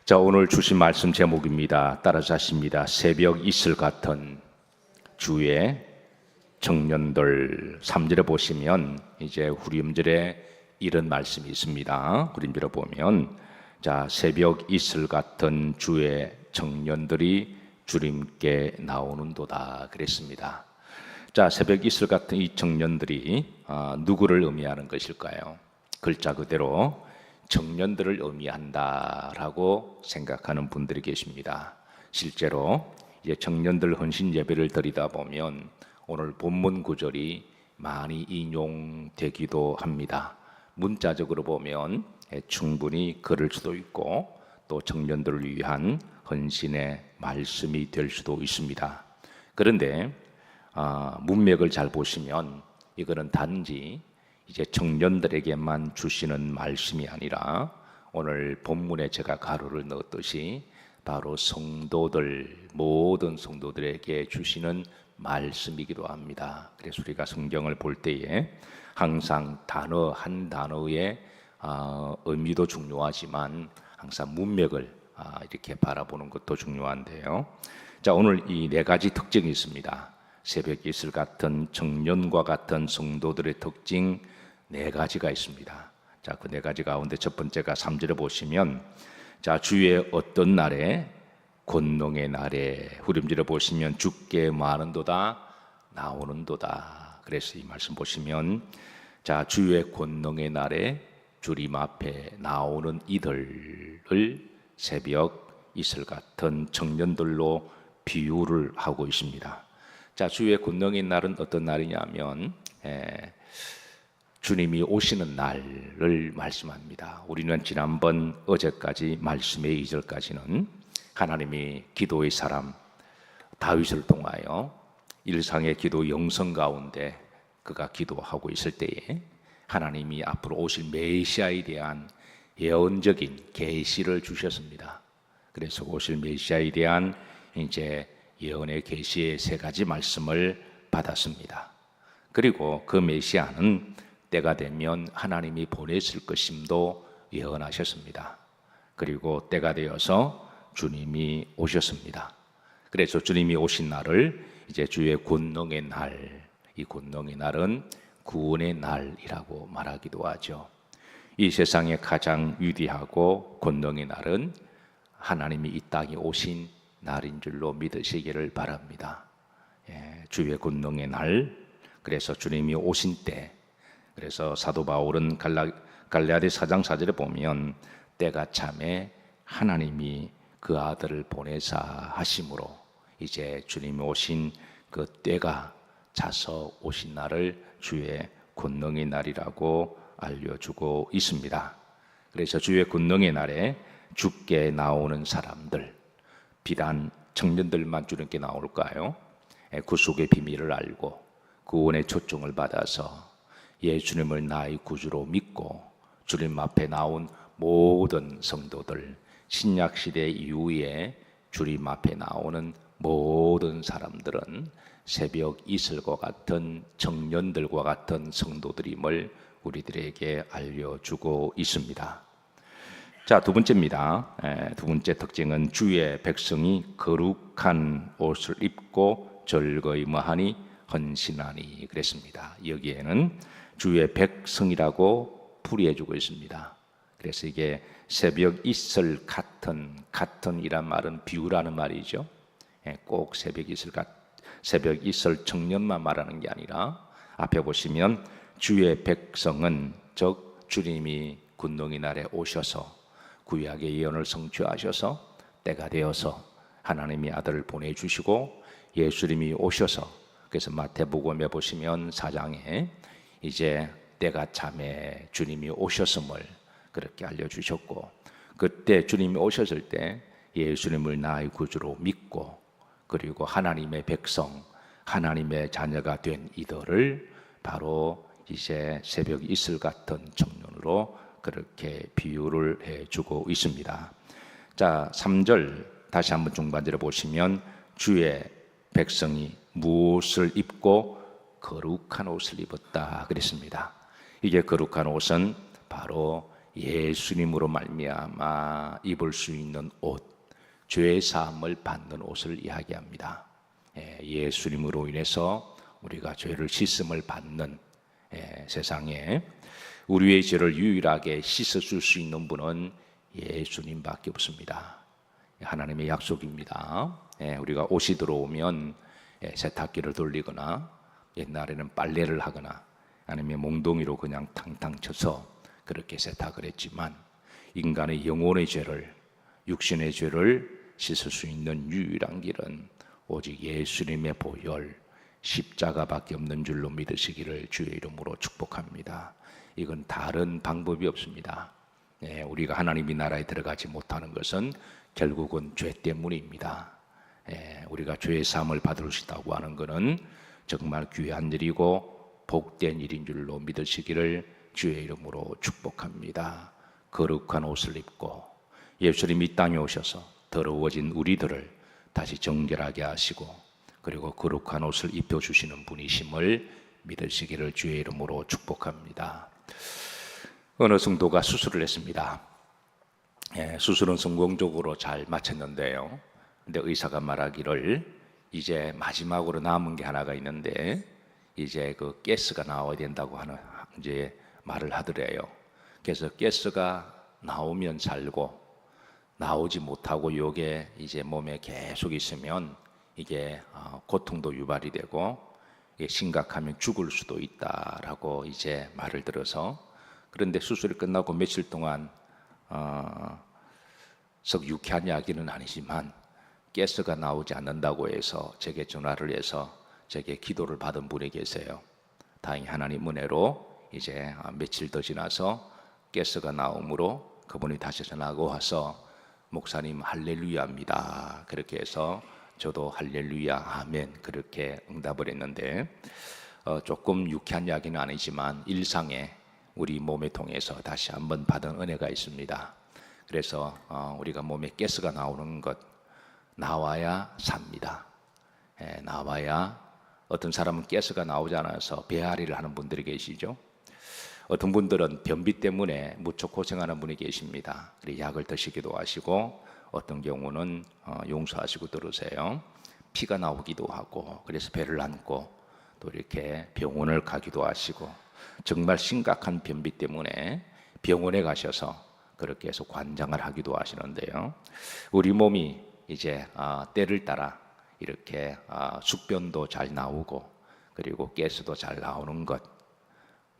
자, 오늘 주신 말씀 제목입니다. 따라서 하십니다. 새벽 이슬 같은 주의 청년들. 3절에 보시면 이제 후렴절에 이런 말씀이 있습니다. 후렴절에 보면 자, 새벽 이슬 같은 주의 청년들이 주님께 나오는도다 그랬습니다. 자, 새벽 이슬 같은 이 청년들이 누구를 의미하는 것일까요? 글자 그대로 청년들을 의미한다라고 생각하는 분들이 계십니다. 실제로 이제 청년들 헌신 예배를 드리다 보면 오늘 본문 구절이 많이 인용되기도 합니다. 문자적으로 보면 충분히 그럴 수도 있고 또 청년들을 위한 헌신의 말씀이 될 수도 있습니다. 그런데 문맥을 잘 보시면 이거는 단지 이제 청년들에게만 주시는 말씀이 아니라 오늘 본문에 제가 가로를 넣었듯이 바로 성도들, 모든 성도들에게 주시는 말씀이기도 합니다. 그래서 우리가 성경을 볼 때에 항상 단어 한 단어의 의미도 중요하지만 항상 문맥을 이렇게 바라보는 것도 중요한데요. 자, 오늘 이 네 가지 특징이 있습니다. 새벽 이슬 같은 청년과 같은 성도들의 특징 네 가지가 있습니다. 자, 그 네 가지 가운데 첫 번째가 3절에 보시면 자, 주의 어떤 날에 권능의 날에 후렴절에 보시면 주께 많은도다 나오는도다. 그래서 이 말씀 보시면 자, 주의 권능의 날에 주님 앞에 나오는 이들을 새벽 이슬 같은 청년들로 비유를 하고 있습니다. 자, 주의 권능의 날은 어떤 날이냐면 주님이 오시는 날을 말씀합니다. 우리는 지난번 어제까지 말씀의 2절까지는 하나님이 기도의 사람 다윗을 통하여 일상의 기도 영성 가운데 그가 기도하고 있을 때에 하나님이 앞으로 오실 메시아에 대한 예언적인 계시를 주셨습니다. 그래서 오실 메시아에 대한 이제 예언의 계시의 세 가지 말씀을 받았습니다. 그리고 그 메시아는 때가 되면 하나님이 보내실 것임도 예언하셨습니다. 그리고 때가 되어서 주님이 오셨습니다. 그래서 주님이 오신 날을 이제 주의 권능의 날, 이 권능의 날은 구원의 날이라고 말하기도 하죠. 이 세상에 가장 위대하고 권능의 날은 하나님이 이 땅에 오신 날인 줄로 믿으시기를 바랍니다. 주의 권능의 날, 그래서 주님이 오신 때, 그래서 사도 바울은 갈라디 4장 4절에 보면 때가 참에 하나님이 그 아들을 보내사 하심으로 이제 주님이 오신 그 때가 차서 오신 날을 주의 권능의 날이라고 알려주고 있습니다. 그래서 주의 권능의 날에 주께 나오는 사람들, 비단 청년들만 주님께 나올까요? 구속의 비밀을 알고 구원의 초청을 받아서 예수님을 나의 구주로 믿고 주님 앞에 나온 모든 성도들, 신약시대 이후에 주님 앞에 나오는 모든 사람들은 새벽 이슬과 같은 청년들과 같은 성도들임을 우리들에게 알려주고 있습니다. 자, 두 번째입니다. 두 번째 특징은 주의 백성이 거룩한 옷을 입고 즐거이 뭐하니 헌신하니 그랬습니다. 여기에는 주의 백성이라고 풀이해주고 있습니다. 그래서 이게 새벽 이슬 같은이란 말은 비유라는 말이죠. 꼭 새벽 이슬 청년만 말하는 게 아니라 앞에 보시면 주의 백성은 즉 주님이 권능의 날에 오셔서 구약의 예언을 성취하셔서 때가 되어서 하나님이 아들을 보내주시고 예수님이 오셔서 그래서 마태복음에 보시면 4장에 이제 때가 참에 주님이 오셨음을 그렇게 알려주셨고 그때 주님이 오셨을 때 예수님을 나의 구주로 믿고 그리고 하나님의 백성, 하나님의 자녀가 된 이들을 바로 이제 새벽 이슬 같은 청년으로 그렇게 비유를 해주고 있습니다. 자, 3절 다시 한번 중반절에 보시면 주의 백성이 무엇을 입고 거룩한 옷을 입었다 그랬습니다. 이게 거룩한 옷은 바로 예수님으로 말미암아 입을 수 있는 옷, 죄 사함을 받는 옷을 이야기합니다. 예수님으로 인해서 우리가 죄를 씻음을 받는, 세상에 우리의 죄를 유일하게 씻어줄 수 있는 분은 예수님밖에 없습니다. 하나님의 약속입니다. 우리가 옷이 들어오면 세탁기를 돌리거나 옛날에는 빨래를 하거나 아니면 몽둥이로 그냥 탕탕 쳐서 그렇게 세탁을 했지만, 인간의 영혼의 죄를, 육신의 죄를 씻을 수 있는 유일한 길은 오직 예수님의 보혈 십자가밖에 없는 줄로 믿으시기를 주의 이름으로 축복합니다. 이건 다른 방법이 없습니다. 우리가 하나님의 나라에 들어가지 못하는 것은 결국은 죄 때문입니다. 우리가 죄의 사함을 받을 수 있다고 하는 것은 정말 귀한 일이고 복된 일인 줄로 믿으시기를 주의 이름으로 축복합니다. 거룩한 옷을 입고 예수님이 이 땅에 오셔서 더러워진 우리들을 다시 정결하게 하시고 그리고 거룩한 옷을 입혀주시는 분이심을 믿으시기를 주의 이름으로 축복합니다. 어느 성도가 수술을 했습니다. 수술은 성공적으로 잘 마쳤는데요. 근데 의사가 말하기를 이제 마지막으로 남은 게 하나가 있는데 이제 그 가스가 나와야 된다고 하는 이제 말을 하더래요. 그래서 가스가 나오면 살고 나오지 못하고 이게 이제 몸에 계속 있으면 이게 고통도 유발이 되고 이게 심각하면 죽을 수도 있다라고 이제 말을 들어서, 그런데 수술이 끝나고 며칠 동안 썩 유쾌한 이야기는 아니지만 가스가 나오지 않는다고 해서 제게 전화를 해서 제게 기도를 받은 분이 계세요. 다행히 하나님 은혜로 이제 며칠 더 지나서 가스가 나오므로 그분이 다시 전화가 와서 목사님 할렐루야입니다. 그렇게 해서 저도 할렐루야 아멘 그렇게 응답을 했는데, 조금 유쾌한 이야기는 아니지만 일상에 우리 몸에 통해서 다시 한번 받은 은혜가 있습니다. 그래서 우리가 몸에 가스가 나오는 것, 나와야 삽니다. 나와야. 어떤 사람은 가스가 나오지 않아서 배앓이를 하는 분들이 계시죠. 어떤 분들은 변비 때문에 무척 고생하는 분이 계십니다. 그래서 약을 드시기도 하시고, 어떤 경우는 용서하시고 들으세요. 피가 나오기도 하고, 그래서 배를 안고 또 이렇게 병원을 가기도 하시고, 정말 심각한 변비 때문에 병원에 가셔서 그렇게 해서 관장을 하기도 하시는데요. 우리 몸이 이제 때를 따라 이렇게 숙변도 잘 나오고 그리고 가스도 잘 나오는 것,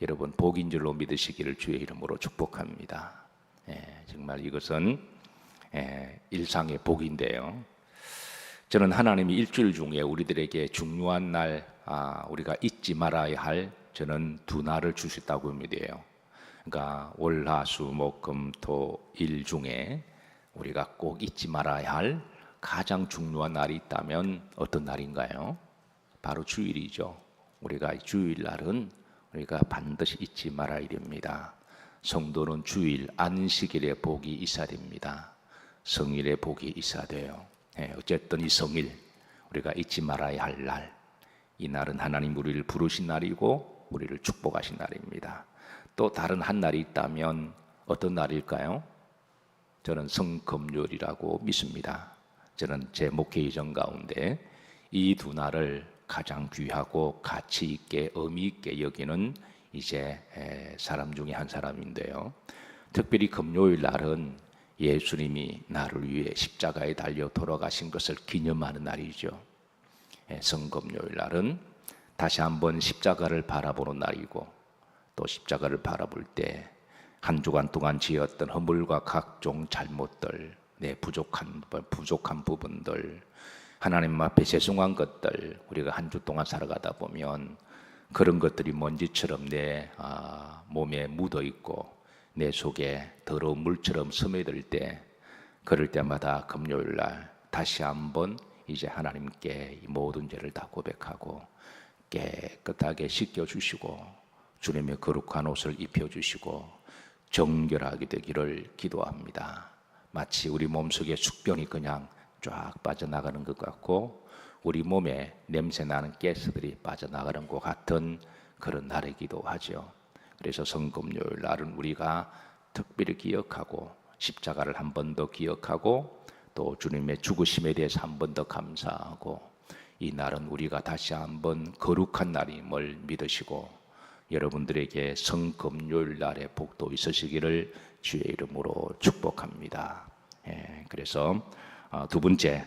여러분 복인 줄로 믿으시기를 주의 이름으로 축복합니다. 정말 이것은 일상의 복인데요. 저는 하나님이 일주일 중에 우리들에게 중요한 날, 우리가 잊지 말아야 할 저는 두 날을 주셨다고 믿어요. 그러니까 월, 화, 수, 목, 금, 토, 일 중에 우리가 꼭 잊지 말아야 할 가장 중요한 날이 있다면 어떤 날인가요? 바로 주일이죠. 우리가 주일날은 우리가 반드시 잊지 말아야 됩니다. 성도는 주일, 안식일에 복이 있어야 됩니다. 성일에 복이 있어야 돼요. 어쨌든 이 성일, 우리가 잊지 말아야 할 날, 이 날은 하나님 우리를 부르신 날이고 우리를 축복하신 날입니다. 또 다른 한 날이 있다면 어떤 날일까요? 저는 성금요일이라고 믿습니다. 저는 제 목회 이전 가운데 이 두 날을 가장 귀하고 가치 있게 의미 있게 여기는 이제 사람 중에 한 사람인데요. 특별히 금요일 날은 예수님이 나를 위해 십자가에 달려 돌아가신 것을 기념하는 날이죠. 성금요일 날은 다시 한번 십자가를 바라보는 날이고, 또 십자가를 바라볼 때 한 주간 동안 지었던 허물과 각종 잘못들, 내 부족한 부분들, 하나님 앞에 죄송한 것들, 우리가 한 주 동안 살아가다 보면 그런 것들이 먼지처럼 내 몸에 묻어 있고 내 속에 더러운 물처럼 스며들 때, 그럴 때마다 금요일 날 다시 한번 이제 하나님께 이 모든 죄를 다 고백하고 깨끗하게 씻겨주시고 주님의 거룩한 옷을 입혀주시고 정결하게 되기를 기도합니다. 마치 우리 몸속에 숙변이 그냥 쫙 빠져나가는 것 같고 우리 몸에 냄새나는 가스들이 빠져나가는 것 같은 그런 날이기도 하죠. 그래서 성금요일 날은 우리가 특별히 기억하고 십자가를 한 번 더 기억하고 또 주님의 죽으심에 대해서 한 번 더 감사하고 이 날은 우리가 다시 한번 거룩한 날임을 믿으시고 여러분들에게 성금요일 날에 복도 있으시기를 주의 이름으로 축복합니다. 그래서 두 번째,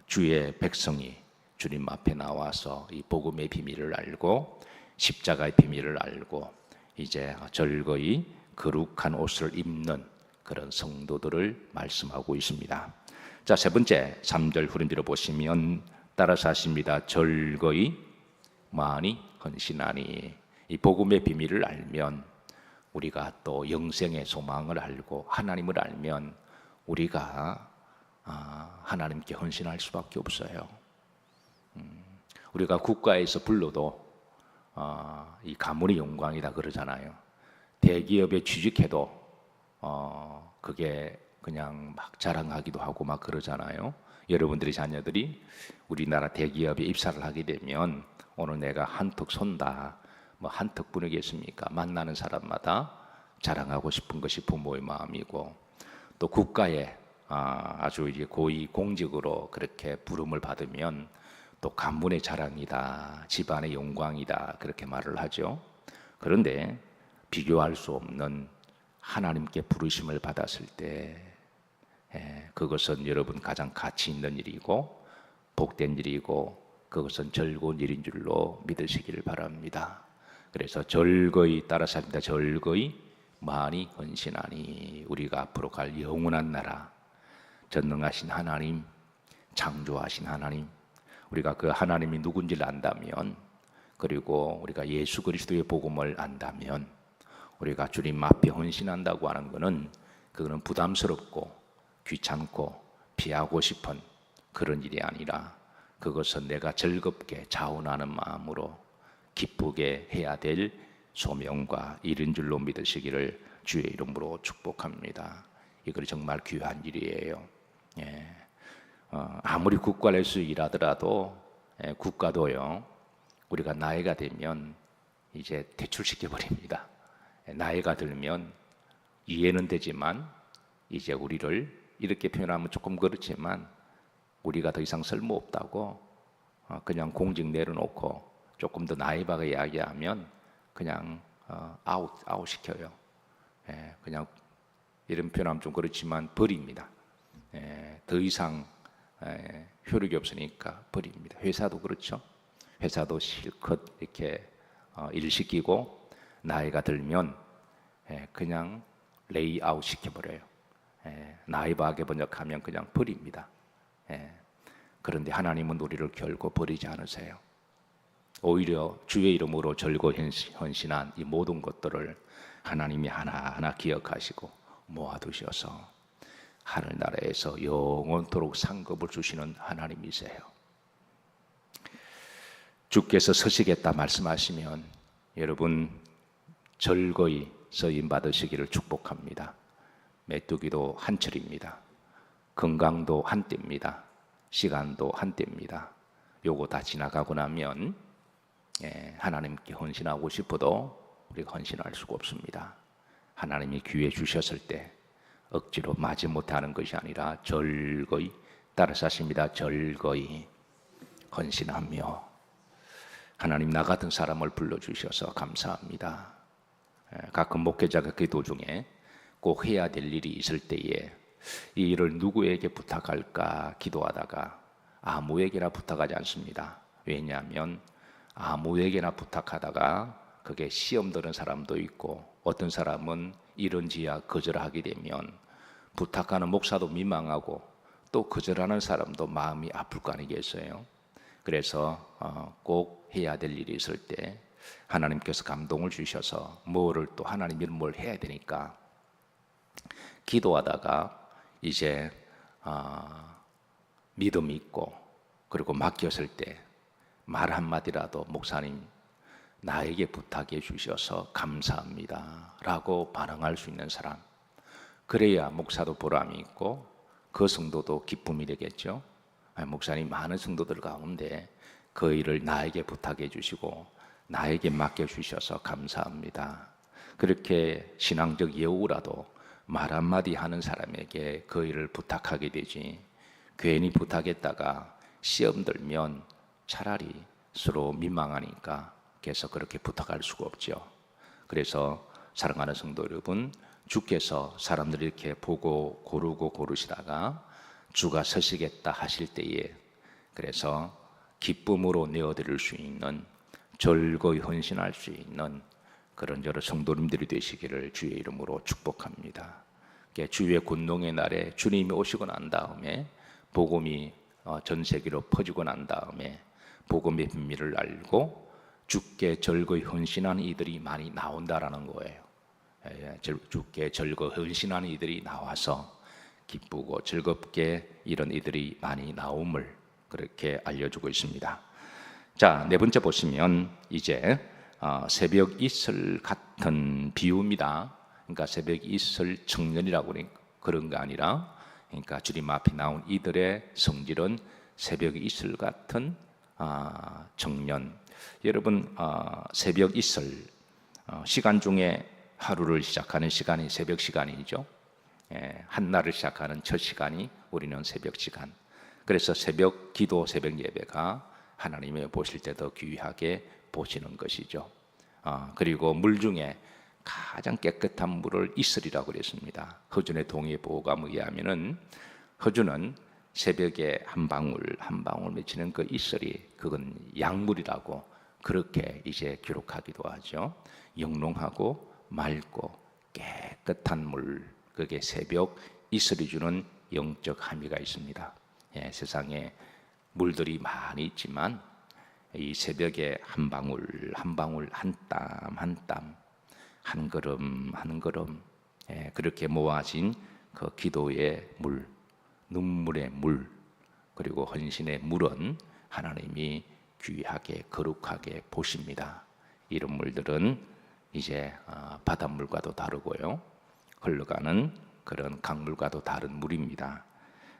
주의 백성이 주님 앞에 나와서 이 복음의 비밀을 알고 십자가의 비밀을 알고 이제 절거히 거룩한 옷을 입는 그런 성도들을 말씀하고 있습니다. 자, 세 번째 3절 후렴지로 보시면 따라서 하십니다. 절거히 많이 헌신하니. 이 복음의 비밀을 알면 우리가 또 영생의 소망을 알고 하나님을 알면 우리가 하나님께 헌신할 수밖에 없어요. 우리가 국가에서 불러도 이 가문의 영광이다 그러잖아요. 대기업에 취직해도 그게 그냥 막 자랑하기도 하고 막 그러잖아요. 여러분들의 자녀들이 우리나라 대기업에 입사를 하게 되면 오늘 내가 한턱 쏜다. 뭐 한턱 분이겠습니까? 만나는 사람마다 자랑하고 싶은 것이 부모의 마음이고 또 국가에 아주 이제 고위 공직으로 그렇게 부름을 받으면 또 가문의 자랑이다, 집안의 영광이다 그렇게 말을 하죠. 그런데 비교할 수 없는 하나님께 부르심을 받았을 때 그것은 여러분 가장 가치 있는 일이고 복된 일이고 그것은 즐거운 일인 줄로 믿으시기를 바랍니다. 그래서 절거히 따라서 합니다. 절거히 많이 헌신하니. 우리가 앞으로 갈 영원한 나라, 전능하신 하나님, 창조하신 하나님, 우리가 그 하나님이 누군지를 안다면, 그리고 우리가 예수 그리스도의 복음을 안다면 우리가 주님 앞에 헌신한다고 하는 것은 그거는 부담스럽고 귀찮고 피하고 싶은 그런 일이 아니라 그것은 내가 즐겁게 자원하는 마음으로 기쁘게 해야 될 소명과 일인 줄로 믿으시기를 주의 이름으로 축복합니다. 이거 정말 귀한 일이에요. 아무리 국가에서 일하더라도 국가도요 우리가 나이가 되면 이제 퇴출시켜 버립니다. 나이가 들면 이해는 되지만 이제 우리를 이렇게 표현하면 조금 그렇지만 우리가 더 이상 쓸모없다고 그냥 공직 내려놓고 조금 더 나이 박아 이야기하면 그냥 아웃 시켜요. 그냥 이런 표현하면 좀 그렇지만 버립니다. 더 이상 효력이 없으니까 버립니다. 회사도 그렇죠. 회사도 실컷 이렇게 일 시키고 나이가 들면 그냥 레이아웃 시켜버려요. 나이 박에 번역하면 그냥 버립니다. 그런데 하나님은 우리를 결코 버리지 않으세요. 오히려 주의 이름으로 절고 헌신한 이 모든 것들을 하나님이 하나하나 기억하시고 모아두셔서 하늘나라에서 영원토록 상급을 주시는 하나님이세요. 주께서 서시겠다 말씀하시면 여러분 절거히 서임 받으시기를 축복합니다. 메뚜기도 한철입니다. 건강도 한때입니다. 시간도 한때입니다. 요거 다 지나가고 나면 하나님께 헌신하고 싶어도 우리가 헌신할 수가 없습니다. 하나님이 기회 주셨을 때 억지로 마지못해 하는 것이 아니라 절거히 따라서 하십니다. 절거히 헌신하며 하나님 나 같은 사람을 불러주셔서 감사합니다. 가끔 목회자가 기도 중에 꼭 해야 될 일이 있을 때에 이 일을 누구에게 부탁할까 기도하다가 아무에게나 부탁하지 않습니다. 왜냐하면 아무에게나 부탁하다가 그게 시험 드는 사람도 있고 어떤 사람은 이런지야 거절하게 되면 부탁하는 목사도 민망하고 또 거절하는 사람도 마음이 아플 거 아니겠어요. 그래서 꼭 해야 될 일이 있을 때 하나님께서 감동을 주셔서 뭐를 또 하나님 이런 뭘 해야 되니까 기도하다가 이제 믿음이 있고 그리고 맡겼을 때 말 한마디라도 목사님 나에게 부탁해 주셔서 감사합니다 라고 반응할 수 있는 사람, 그래야 목사도 보람이 있고 그 성도도 기쁨이 되겠죠. 목사님 많은 성도들 가운데 그 일을 나에게 부탁해 주시고 나에게 맡겨 주셔서 감사합니다. 그렇게 신앙적 예우라도 말 한마디 하는 사람에게 그 일을 부탁하게 되지, 괜히 부탁했다가 시험 들면 차라리 서로 민망하니까 계속 그렇게 부탁할 수가 없죠. 그래서 사랑하는 성도 여러분, 주께서 사람들을 이렇게 보고 고르고 고르시다가 주가 서시겠다 하실 때에, 그래서 기쁨으로 내어드릴 수 있는, 절거히 헌신할 수 있는 그런 여러 성도님들이 되시기를 주의 이름으로 축복합니다. 주의 군동의 날에 주님이 오시고 난 다음에 복음이 전 세계로 퍼지고 난 다음에 복음의 비밀을 알고 주께 절거히 헌신하는 이들이 많이 나온다라는 거예요. 주께 절거히 헌신하는 이들이 나와서 기쁘고 즐겁게 이런 이들이 많이 나옴을 그렇게 알려주고 있습니다. 자, 네 번째 보시면 이제 새벽 이슬 같은 비유입니다. 그러니까 새벽 이슬 청년이라고 그런 거 아니라, 그러니까 주님 앞에 나온 이들의 성질은 새벽 이슬 같은 청년. 여러분, 새벽 이슬 시간 중에 하루를 시작하는 시간이 새벽 시간이죠. 한날을 시작하는 첫 시간이 우리는 새벽 시간. 그래서 새벽 기도, 새벽 예배가 하나님의 보실 때 더 귀하게 보시는 것이죠. 그리고 물 중에 가장 깨끗한 물을 이슬이라고 그랬습니다. 허준의 동의 보감에 의하면은 허준은 새벽에 한 방울 한 방울 맺히는 그 이슬이, 그건 약물이라고 그렇게 이제 기록하기도 하죠. 영롱하고 맑고 깨끗한 물, 그게 새벽 이슬이 주는 영적 함의가 있습니다. 세상에 물들이 많이 있지만 이 새벽에 한 방울 한 방울, 한 땀 한 땀, 한 걸음 한 걸음, 그렇게 모아진 그 기도의 물, 눈물의 물, 그리고 헌신의 물은 하나님이 귀하게 거룩하게 보십니다. 이런 물들은 이제 바닷물과도 다르고요, 흘러가는 그런 강물과도 다른 물입니다.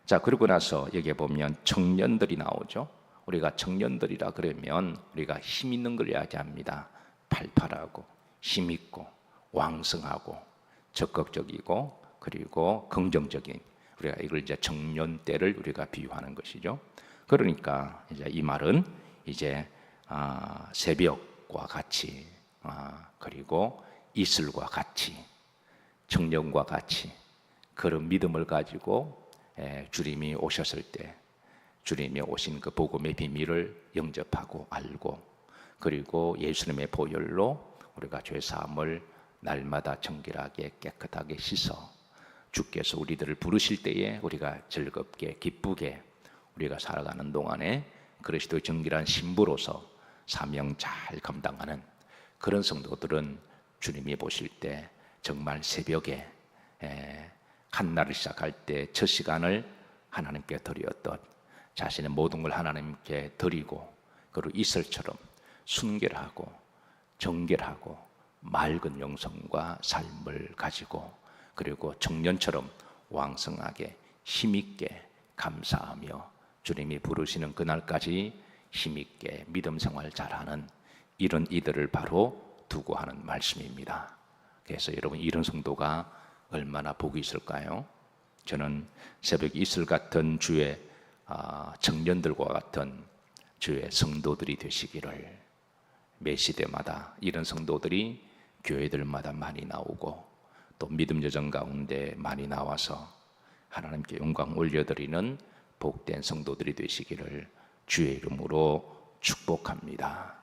자, 그러고 나서 여기에 보면 청년들이 나오죠. 우리가 청년들이라 그러면 우리가 힘 있는 걸 이야기합니다. 팔팔하고 힘 있고 왕성하고 적극적이고 그리고 긍정적인, 우리가 이걸 이제 청년 때를 우리가 비유하는 것이죠. 그러니까 이제 이 말은 이제 새벽과 같이, 그리고 이슬과 같이, 청년과 같이 그런 믿음을 가지고 주님이 오셨을 때 주님이 오신 그 복음의 비밀을 영접하고 알고, 그리고 예수님의 보혈로 우리가 죄 사함을 날마다 정결하게 깨끗하게 씻어 주께서 우리들을 부르실 때에 우리가 즐겁게 기쁘게 우리가 살아가는 동안에 그리스도의 정결한 신부로서 사명 잘 감당하는 그런 성도들은 주님이 보실 때 정말 새벽에 한날을 시작할 때 첫 시간을 하나님께 드렸던 자신의 모든 걸 하나님께 드리고, 그리고 이슬처럼 순결하고 정결하고 맑은 영성과 삶을 가지고, 그리고 청년처럼 왕성하게 힘있게 감사하며 주님이 부르시는 그날까지 힘있게 믿음 생활 잘하는 이런 이들을 바로 두고 하는 말씀입니다. 그래서 여러분, 이런 성도가 얼마나 복이 있을까요? 저는 새벽 이슬 같은 주의 청년들과 같은 주의 성도들이 되시기를, 매 시대마다 이런 성도들이 교회들마다 많이 나오고 또 믿음 여정 가운데 많이 나와서 하나님께 영광 올려드리는 복된 성도들이 되시기를 주의 이름으로 축복합니다.